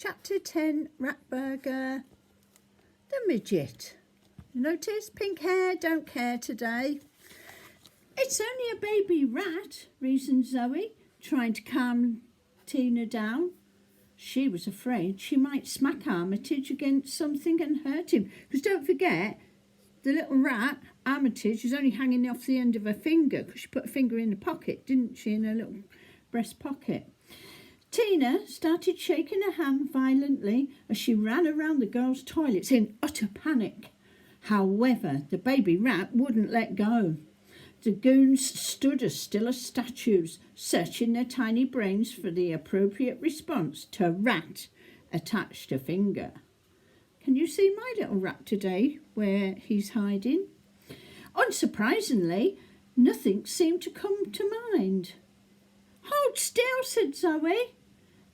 Chapter 10, Rat Burger. The Midget. Notice, pink hair, don't care today. It's only a baby rat, reasoned Zoe, trying to calm Tina down. She was afraid she might smack Armitage against something and hurt him. Because don't forget, the little rat, Armitage, is only hanging off the end of her finger because she put a finger in the pocket, didn't she, in her little breast pocket. Tina started shaking her hand violently as she ran around the girls' toilets in utter panic. However, the baby rat wouldn't let go. The goons stood as still as statues, searching their tiny brains for the appropriate response to rat attached to finger. Can you see my little rat today, where he's hiding? Unsurprisingly, nothing seemed to come to mind. "Hold still," said Zoe.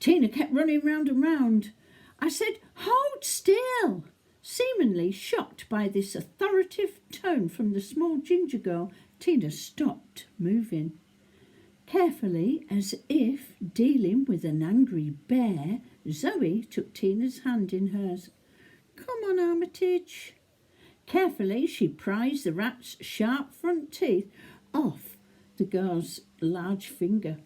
Tina kept running round and round. I said, "Hold still." Seemingly shocked by this authoritative tone from the small ginger girl, Tina stopped moving. Carefully, as if dealing with an angry bear, Zoe took Tina's hand in hers. "Come on, Armitage." Carefully, she prized the rat's sharp front teeth off the girl's large finger.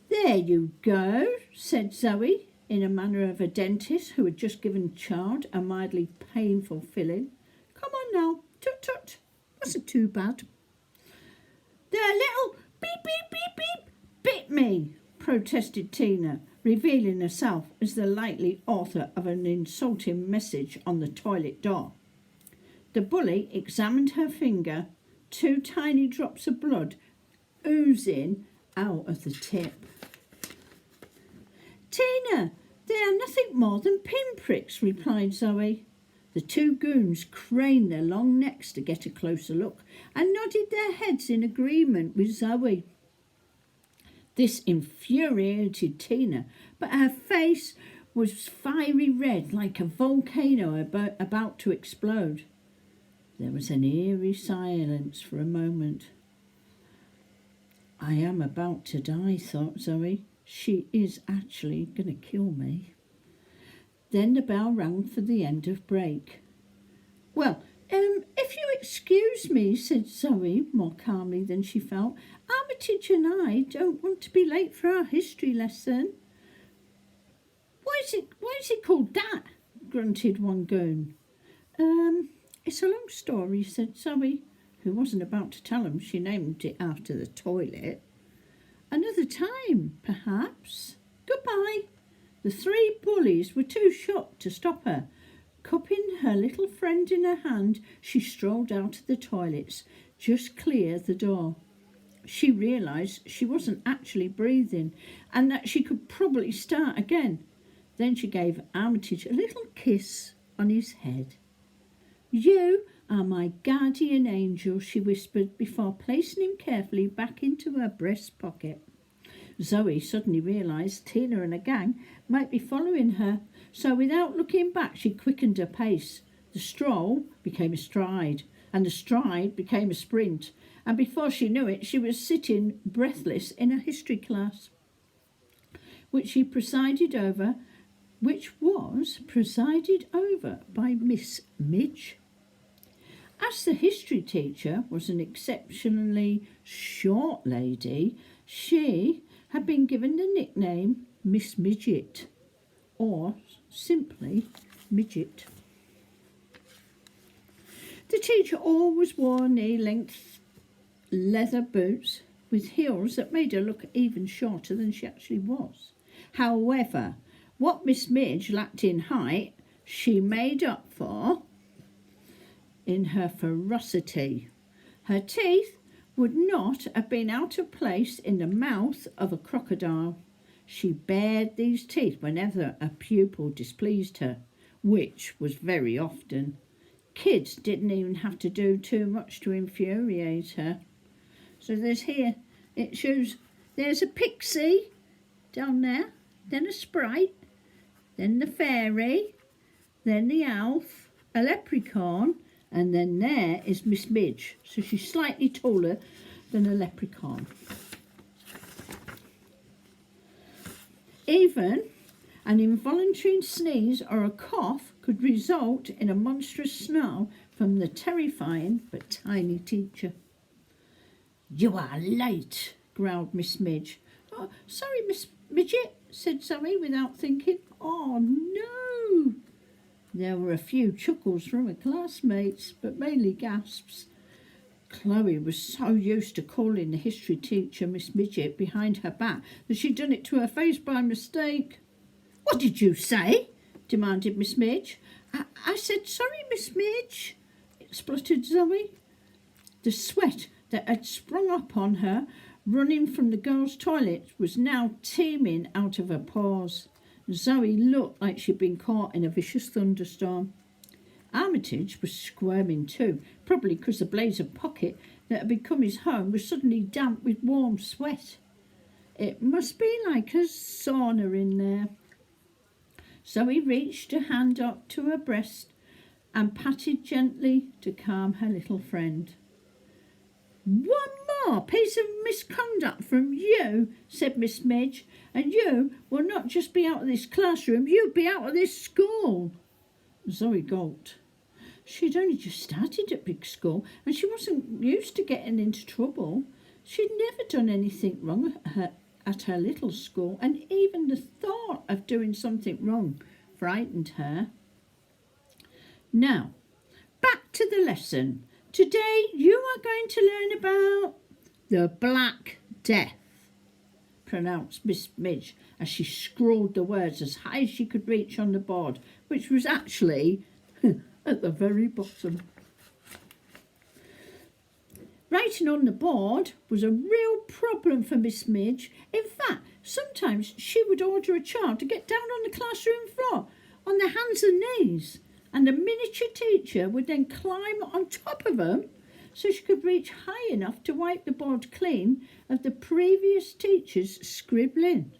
"There you go," said Zoe, in a manner of a dentist who had just given child a mildly painful filling. "Come on now, tut-tut, wasn't too bad." "The little beep, beep, beep, beep bit me," protested Tina, revealing herself as the likely author of an insulting message on the toilet door. The bully examined her finger, 2 tiny drops of blood oozing out of the tip. "Tina, they are nothing more than pinpricks," replied Zoe. The 2 goons craned their long necks to get a closer look and nodded their heads in agreement with Zoe. This infuriated Tina, but her face was fiery red like a volcano about to explode. There was an eerie silence for a moment. "I am about to die," thought Zoe. "She is actually going to kill me." Then the bell rang for the end of break. "Well, if you excuse me," said Zoe more calmly than she felt, "Armitage and I don't want to be late for our history lesson." Why is it called that?" grunted one goon. It's a long story," said Zoe, who wasn't about to tell him she named it after the toilet. "Another time, perhaps. Goodbye." The 3 bullies were too shocked to stop her. Cupping her little friend in her hand, she strolled out of the toilets, just clear the door. She realised she wasn't actually breathing and that she could probably start again. Then she gave Armitage a little kiss on his head. "You are my guardian angel," she whispered before placing him carefully back into her breast pocket. Zoe suddenly realised Tina and a gang might be following her, so without looking back she quickened her pace. The stroll became a stride, and the stride became a sprint, and before she knew it she was sitting breathless in a history class, which was presided over by Miss Midge. As the history teacher was an exceptionally short lady, she had been given the nickname Miss Midget, or simply Midget. The teacher always wore knee-length leather boots with heels that made her look even shorter than she actually was. However, what Miss Midge lacked in height, she made up for in her ferocity. Her teeth would not have been out of place in the mouth of a crocodile. She bared these teeth whenever a pupil displeased her, which was very often. Kids didn't even have to do too much to infuriate her. So it shows there's a pixie down there, then a sprite, then the fairy, then the elf, a leprechaun, and then there is Miss Midge. So she's slightly taller than a leprechaun. Even An involuntary sneeze or a cough could result in a monstrous snarl from the terrifying but tiny teacher. "You are late," growled Miss Midge. "Oh, sorry, Miss Midget," said Zoe without thinking. "Oh, no." There were a few chuckles from her classmates, but mainly gasps. Chloe was so used to calling the history teacher Miss Midget behind her back that she'd done it to her face by mistake. "What did you say?" demanded Miss Midge. I said, "Sorry, Miss Midge," spluttered Zoe. The sweat that had sprung up on her, running from the girls' toilet, was now teeming out of her pores. Zoe looked like she'd been caught in a vicious thunderstorm. Armitage was squirming too, probably because the blaze of pocket that had become his home was suddenly damp with warm sweat. It must be like a sauna in there. Zoe reached a hand up to her breast and patted gently to calm her little friend. "One more piece of misconduct from you," said Miss Midge, "and you will not just be out of this classroom, you'll be out of this school." Zoe gulped. She'd only just started at big school and she wasn't used to getting into trouble. She'd never done anything wrong at her little school, and even the thought of doing something wrong frightened her. Now, back to the lesson. Today you are going to learn about the Black Death, pronounced Miss Midge as she scrawled the words as high as she could reach on the board, which was actually at the very bottom. Writing on the board was a real problem for Miss Midge. In fact, sometimes she would order a child to get down on the classroom floor on their hands and knees, and the miniature teacher would then climb on top of them so she could reach high enough to wipe the board clean of the previous teacher's scribbling.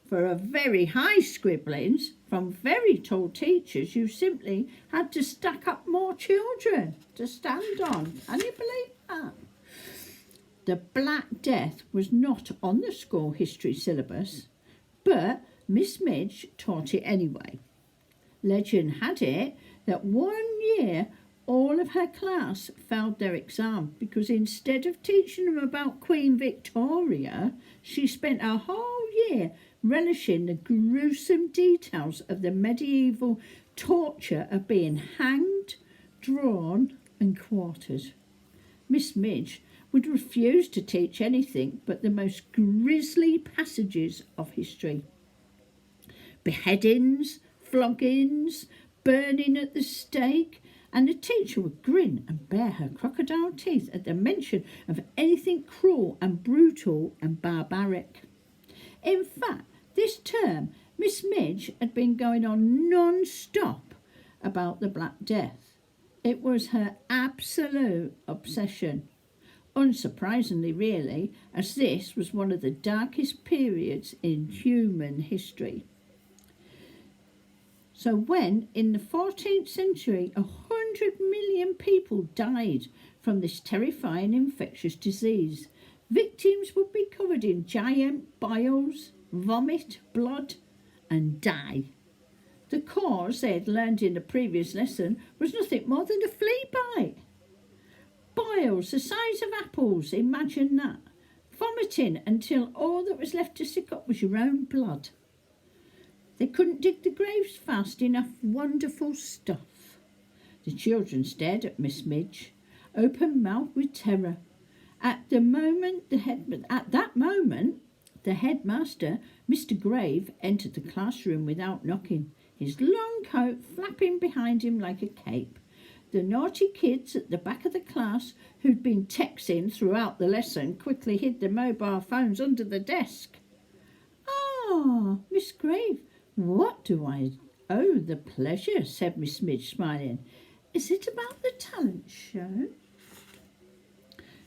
For a very high scribblings from very tall teachers, you simply had to stack up more children to stand on. Can you believe that? The Black Death was not on the school history syllabus, but Miss Midge taught it anyway. Legend had it that one year all of her class failed their exam because instead of teaching them about Queen Victoria, she spent a whole year relishing the gruesome details of the medieval torture of being hanged, drawn and quartered. Miss Midge would refuse to teach anything but the most grisly passages of history. Beheadings, floggings, burning at the stake, and the teacher would grin and bare her crocodile teeth at the mention of anything cruel and brutal and barbaric. In fact, this term, Miss Midge had been going on non-stop about the Black Death. It was her absolute obsession. Unsurprisingly, really, as this was one of the darkest periods in human history. So when, in the 14th century, 100 million people died from this terrifying infectious disease, victims would be covered in giant biles, vomit, blood, and die. The cause they had learned in the previous lesson was nothing more than a flea bite. Biles the size of apples, imagine that. Vomiting until all that was left to sick up was your own blood. They couldn't dig the graves fast enough. Wonderful stuff. The children stared at Miss Midge, open-mouthed with terror. At that moment, the headmaster, Mr. Grave, entered the classroom without knocking, his long coat flapping behind him like a cape. The naughty kids at the back of the class, who'd been texting throughout the lesson, quickly hid their mobile phones under the desk. "Ah, Miss Grave, what do I owe the pleasure?" said Miss Midge, smiling. "Is it about the talent show?"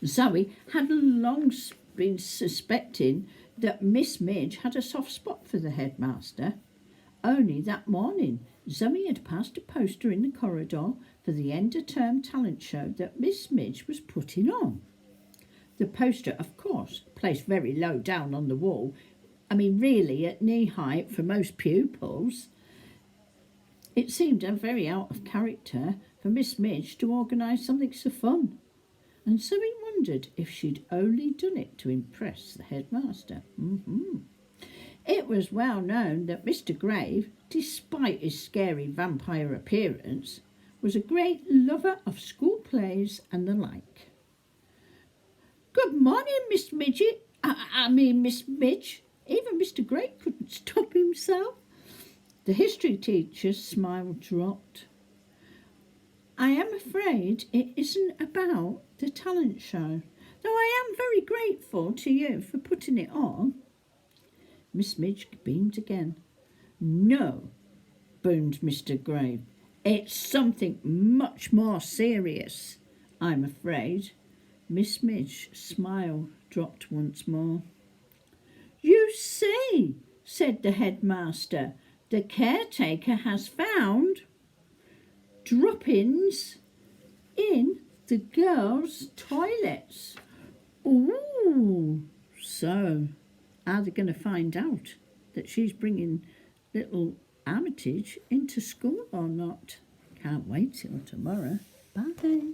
Zoe had long been suspecting that Miss Midge had a soft spot for the headmaster. Only that morning, Zoe had passed a poster in the corridor for the end-of-term talent show that Miss Midge was putting on. The poster, of course, placed very low down on the wall, really at knee height for most pupils. It seemed very out of character for Miss Midge to organise something so fun, and so he wondered if she'd only done it to impress the headmaster. It was well known that Mr. Grave, despite his scary vampire appearance, was a great lover of school plays and the like. "Good morning, Miss Midget. Miss Midge." Even Mr. Grave couldn't stop himself. The history teacher's smile dropped. "I am afraid it isn't about the talent show, though I am very grateful to you for putting it on." Miss Midge beamed again. "No," boomed Mr. Grave. "It's something much more serious, I'm afraid." Miss Midge's smile dropped once more. "You see," said the headmaster, "the caretaker has found drop-ins in the girls' toilets." Ooh, so are they going to find out that she's bringing little Armitage into school or not? Can't wait till tomorrow. Bye.